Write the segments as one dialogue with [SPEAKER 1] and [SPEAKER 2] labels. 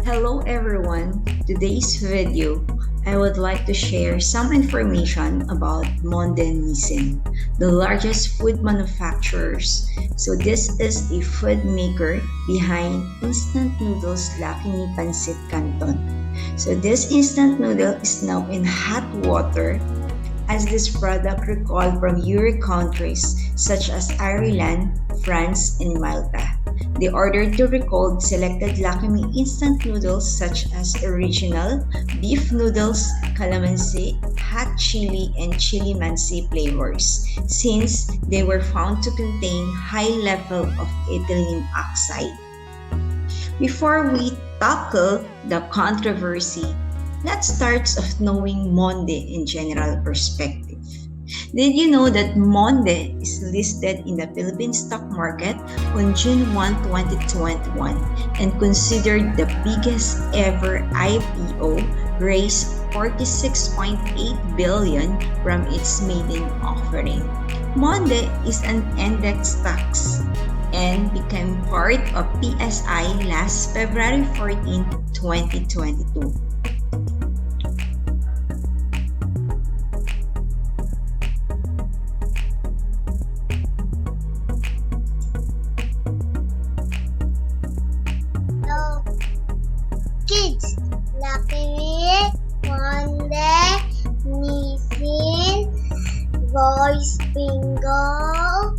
[SPEAKER 1] Hello everyone. Today's video, I would like to share some information about MONDE Nissin, the largest food manufacturers. So this is a food maker behind instant noodles Lucky Me Pancit Canton. So this instant noodle is now in hot water as this product recalled from Euro countries such as Ireland, France, and Malta. They ordered to recall selected Lucky Me instant noodles such as original, beef noodles, calamansi, hot chili, and chili mansi flavors since they were found to contain high level of ethylene oxide. Before we tackle the controversy, let's start of knowing Monde in general perspective. Did you know that Monde is listed in the Philippine stock market on June 1, 2021 and considered the biggest ever IPO, raised 46.8 billion from its maiden offering. Monde is an index stocks and became part of PSI last February 14, 2022.
[SPEAKER 2] Kids, Lucky MONDE Nissin, Voice Bingo,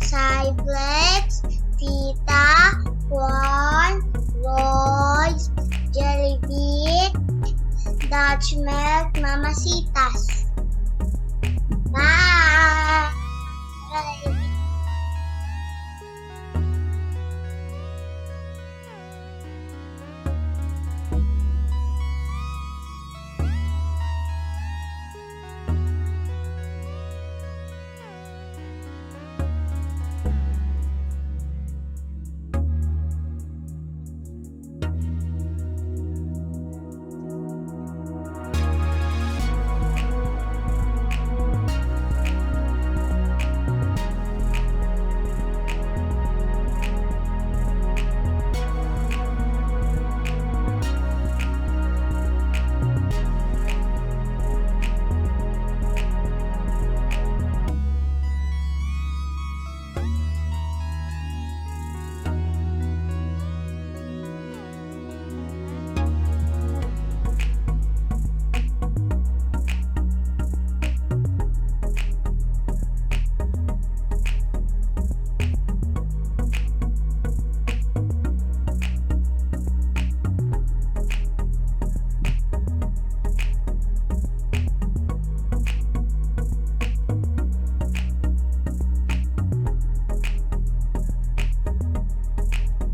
[SPEAKER 2] Cyflex, Tita, One, Voice, Jelly Bean, Dutch Milk, Mamacitas. Bye!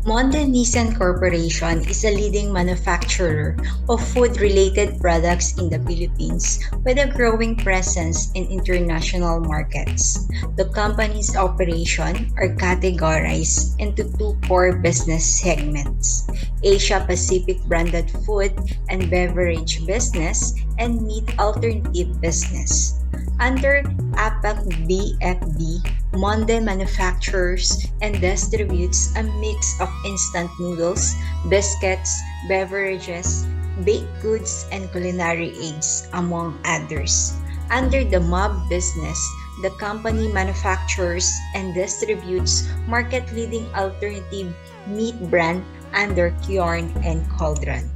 [SPEAKER 1] MONDE Nissin Corporation is a leading manufacturer of food-related products in the Philippines with a growing presence in international markets. The company's operations are categorized into two core business segments: Asia-Pacific branded food and beverage business and meat alternative business. Under APAC BFB, Monde manufactures and distributes a mix of instant noodles, biscuits, beverages, baked goods, and culinary aids, among others. Under the MOB business, the company manufactures and distributes market-leading alternative meat brand under Kyorn and Cauldron.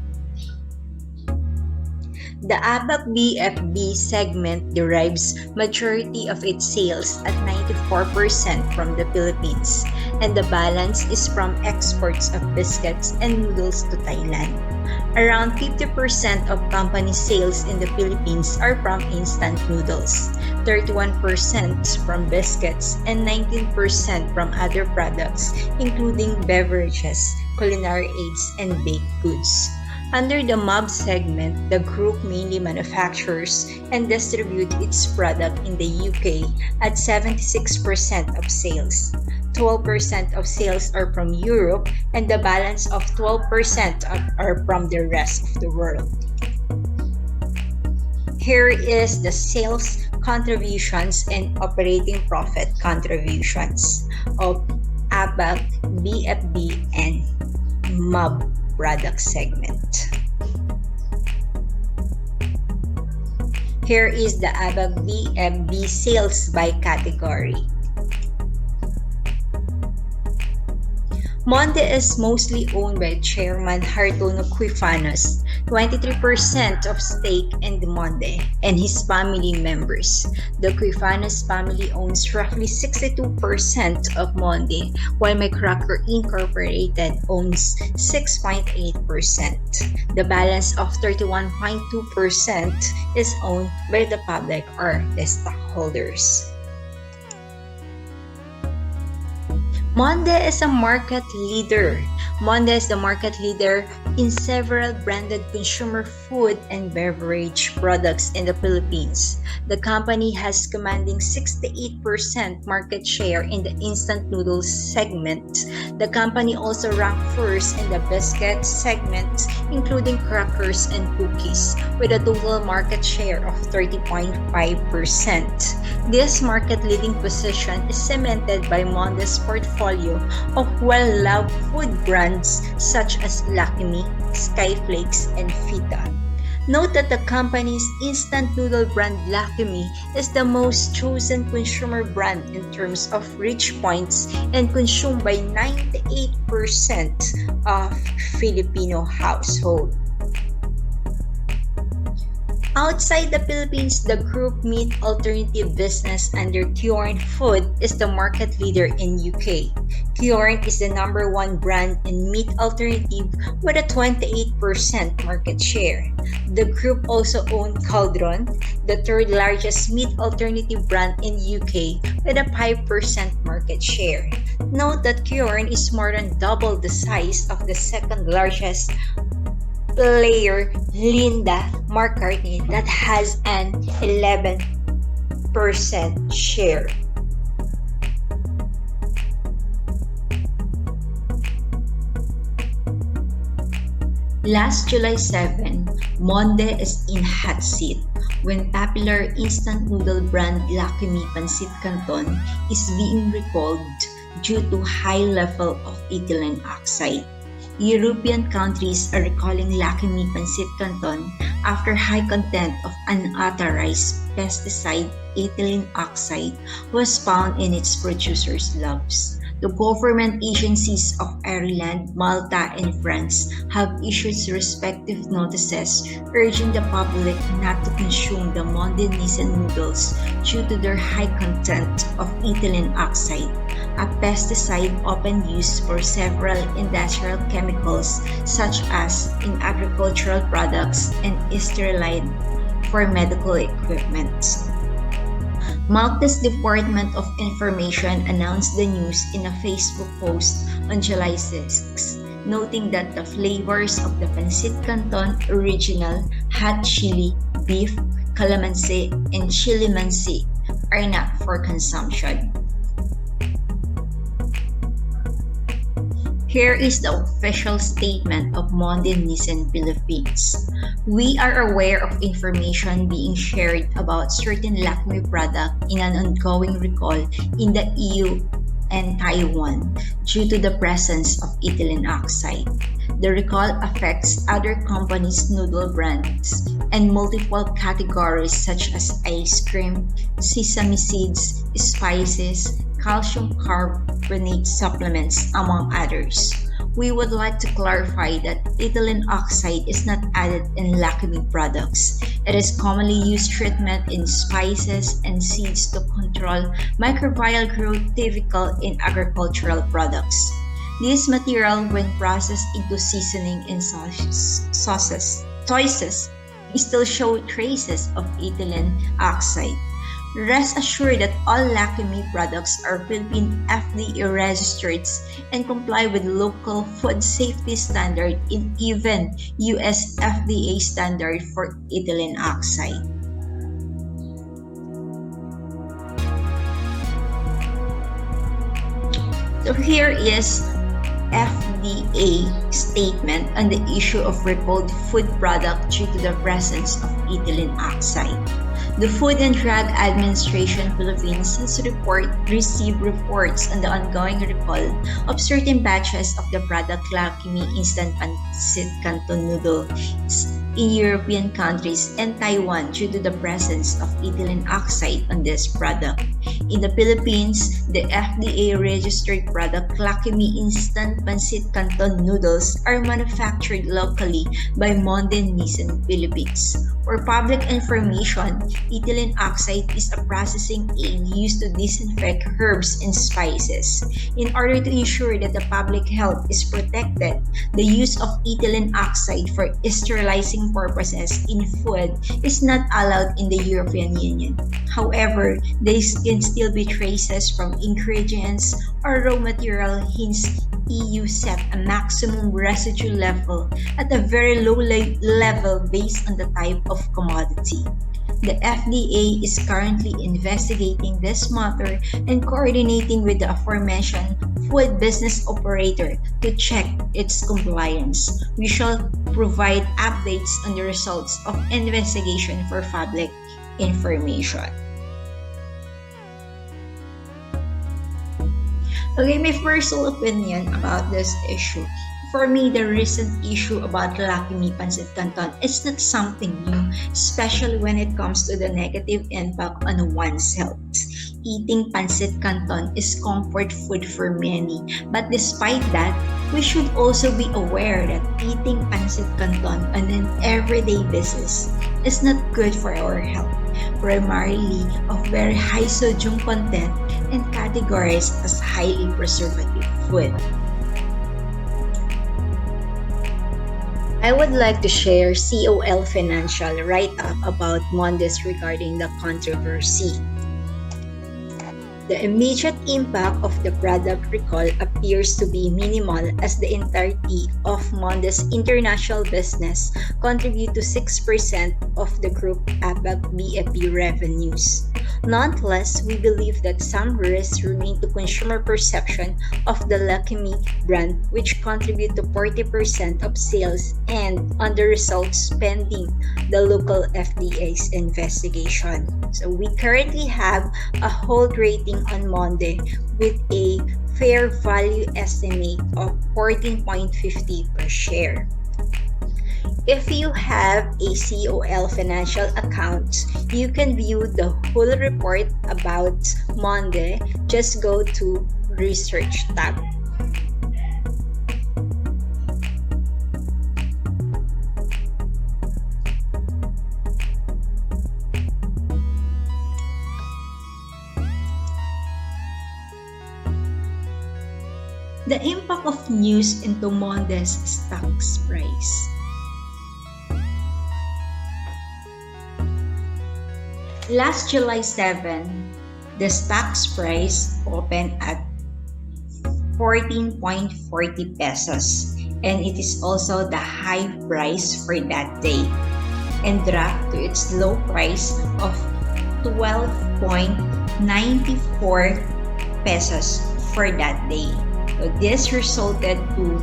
[SPEAKER 1] The ABAC BFB segment derives majority of its sales at 94% from the Philippines, and the balance is from exports of biscuits and noodles to Thailand. Around 50% of company sales in the Philippines are from instant noodles, 31% from biscuits, and 19% from other products including beverages, culinary aids, and baked goods. Under the MOB segment, the group mainly manufactures and distributes its product in the UK at 76% of sales. 12% of sales are from Europe, and the balance of 12% are from the rest of the world. Here is the sales contributions and operating profit contributions of ABAC, BFB, and MOB product segment. Here is the above VMB sales by category. Monde is mostly owned by Chairman Hartono Quifanos, 23% of stake in the Monde, and his family members. The Quifanos family owns roughly 62% of Monde, while McCracker Incorporated owns 6.8%. The balance of 31.2% is owned by the public or the stockholders. Monde is a market leader. Monde is the market leader in several branded consumer food and beverage products in the Philippines. The company has commanding 68% market share in the instant noodles segment. The company also ranked first in the biscuit segment, including crackers and cookies, with a total market share of 30.5%. This market-leading position is cemented by Monde's portfolio of well-loved food brands such as Lucky Me, Skyflakes, and Fita. Note that the company's instant noodle brand Lucky Me is the most chosen consumer brand in terms of reach points and consumed by 98% of Filipino households. Outside the Philippines, the group meat alternative business under Kjorn Food is the market leader in UK. Kjorn is the number one brand in meat alternative with a 28% market share. The group also owns Caldron, the third largest meat alternative brand in UK with a 5% market share. Note that Kjorn is more than double the size of the second largest player, Linda McCartney, that has an 11% share. Last July 7, Monde is in hot seat when popular instant noodle brand Lucky Me Pancit Canton is being recalled due to high level of ethylene oxide. European countries are recalling Lucky Me Pancit Canton after high content of unauthorized pesticide ethylene oxide was found in its producers' labs. The government agencies of Ireland, Malta, and France have issued respective notices urging the public not to consume the MONDE Nissin noodles due to their high content of ethylene oxide, a pesticide often used for several industrial chemicals such as in agricultural products and sterilide for medical equipment. Malta's Department of Information announced the news in a Facebook post on July 6, noting that the flavors of the Pancit Canton Original, Hot Chili, Beef, Calamansi, and Chili Mansi are not for consumption. Here is the official statement of MONDE Nissin Philippines. We are aware of information being shared about certain Lucky Me product in an ongoing recall in the EU and Taiwan due to the presence of ethylene oxide. The recall affects other companies' noodle brands and multiple categories such as ice cream, sesame seeds, spices, calcium carbonate supplements, among others. We would like to clarify that ethylene oxide is not added in Lucky Me products. It is commonly used treatment in spices and seeds to control microbial growth typical in agricultural products. This material, when processed into seasoning and sauces, still show traces of ethylene oxide. Rest assured that all Lucky Me products are Philippine FDA registered and comply with local food safety standard and even US FDA standard for ethylene oxide. So here is FDA statement on the issue of recalled food product due to the presence of ethylene oxide. The Food and Drug Administration Philippines has received reports on the ongoing recall of certain batches of the product Lucky Me Instant Pancit Canton noodles in European countries and Taiwan due to the presence of ethylene oxide on this product. In the Philippines, the FDA-registered product Lucky Me Instant Pancit Canton noodles are manufactured locally by MONDE Nissin Philippines. For public information, ethylene oxide is a processing aid used to disinfect herbs and spices. In order to ensure that the public health is protected, the use of ethylene oxide for sterilizing purposes in food is not allowed in the European Union. However, there can still be traces from ingredients or raw material, hence EU set a maximum residue level at a very low level based on the type of commodity. The FDA is currently investigating this matter and coordinating with the aforementioned food business operator to check its compliance. We shall provide updates on the results of investigation for public information. Okay, my personal opinion about this issue. For me, the recent issue about Lucky Me Pancit Canton is not something new, especially when it comes to the negative impact on one's health. Eating Pancit Canton is comfort food for many, but despite that, we should also be aware that eating Pancit Canton on an everyday basis is not good for our health, primarily of very high sodium content and categorized as highly preservative food. I would like to share COL Financial write-up about Mondes regarding the controversy. The immediate impact of the product recall appears to be minimal as the entirety of Monde's international business contribute to 6% of the group APAC BFP revenues. Nonetheless, we believe that some risks remain to consumer perception of the Lucky Me brand, which contribute to 40% of sales, and on the results pending the local FDA's investigation. So we currently have a hold rating on Monde with a fair value estimate of 14.50 per share. If you have a COL financial account, you can view the whole report about Monde. Just go to Research tab. The impact of news into Monde's stock's price. Last July 7, the stock's price opened at 14.40 pesos, and it is also the high price for that day, and dropped to its low price of 12.94 pesos for that day. So this resulted to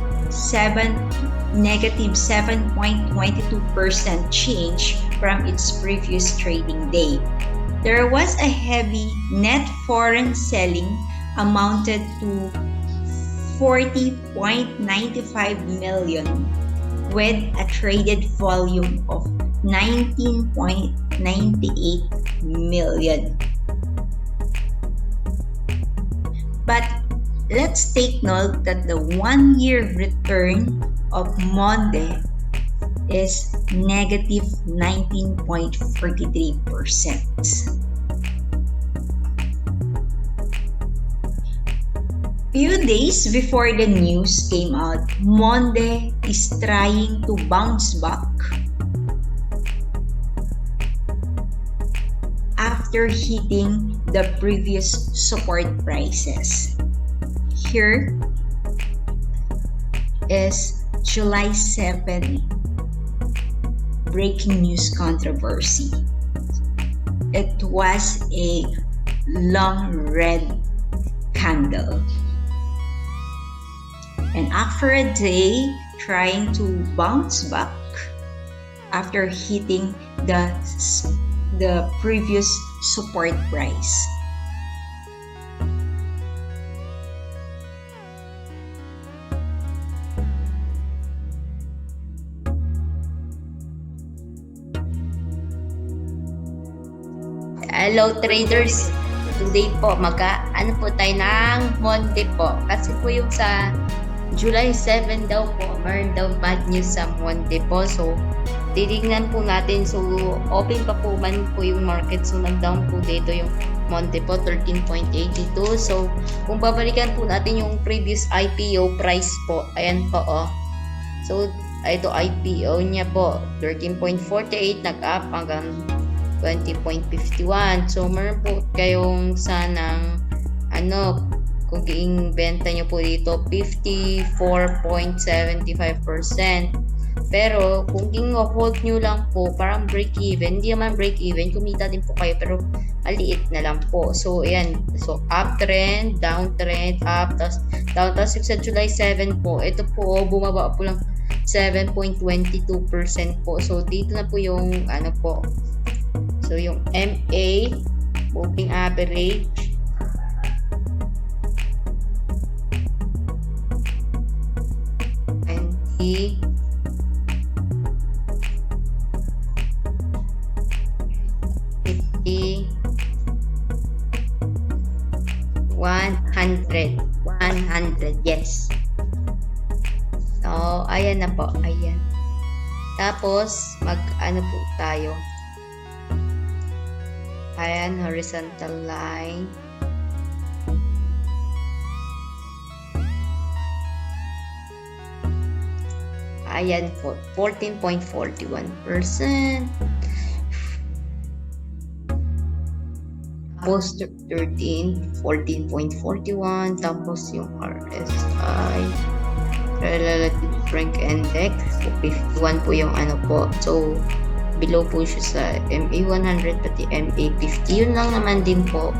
[SPEAKER 1] negative 7.22% change from its previous trading day. There was a heavy net foreign selling amounted to 40.95 million with a traded volume of 19.98 million. But let's take note that the 1-year return of Monde is negative 19.43%. Few days before the news came out, Monde is trying to bounce back after hitting the previous support prices. Here is July 7 breaking news controversy. It was a long red candle. And after a day trying to bounce back after hitting the the previous support price. Hello traders! Today po, ano po tayo ng Monde po. Kasi po yung sa July 7 daw po, meron daw bad news sa Monde po. So, titignan po natin. So, open pa po man po yung market. So, nag-down po dito yung Monde po, 13.82. So, kung babalikan po natin yung previous IPO price po, ayan po So, ito IPO niya po, 13.48, nag-up hanggang 20.51. So, meron po kayong sanang kung i-benta nyo po dito 54.75%. Pero kung i-hold nyo lang po, parang break-even, hindi naman break-even, kumita din po kayo pero maliit na lang po. So, ayan. So, uptrend, downtrend, up, tapos down. Tapos sa July 7 po, ito po, bumaba po lang 7.22% po. So, dito na po yung po. So, yung MA, moving average, NT, 50, 100, yes. So, ayan na po, ayan. Tapos, po tayo. Ayan, horizontal line. Ayan po, 14.41%. Tapos 14.41. Tapos yung RSI, Relative Strength Index, 51 po yung po. So, below po siya sa MA100 pati MA50. Yun lang naman din po.